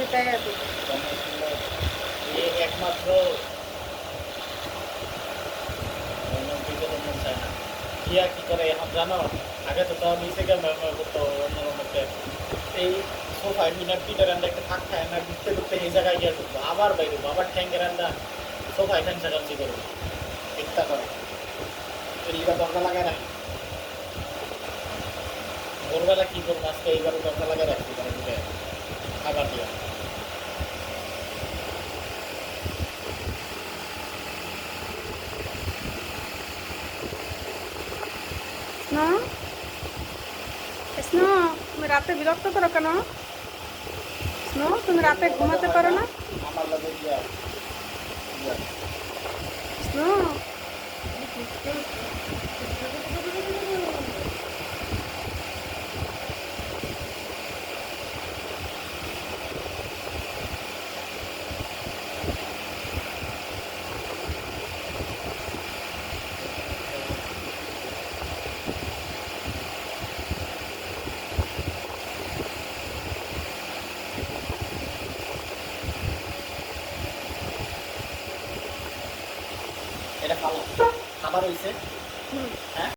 সেটাই আর কি। একমাত্র বিপদের মন চায় না। গিয়া কি করে এখন জানো, আগে তো তাও নিচে গিয়ে ব্যবহার করতো অন্যরকমকে এই সোফায় মিনার পিঠের রান্না একটা থাক খায় না, ঘুরতে ঘুরতে এই জায়গায় গিয়ে ঢুকবো, আবার বাইরে আবার ঠ্যাঙ্গের রান্না সোফায় ঠ্যাং চাকাচ্ছি করবো, ইত্যা করে এর লিগা দরজা লাগায় রাখি। ভোরবেলা কি করবো আজকে, এইবার দরজা লাগায় রাখছি মানে ঢুকে খাবার দিয়ে। স্নো, স্নো, তুমি রাতে বিরক্ত করো কেন? স্নো, তুমি রাতে ঘুমাতে পারো না? আমার লগে গিয়া স্নো, এটা খাওয়া খাবার হয়েছে। হুম। হ্যাঁ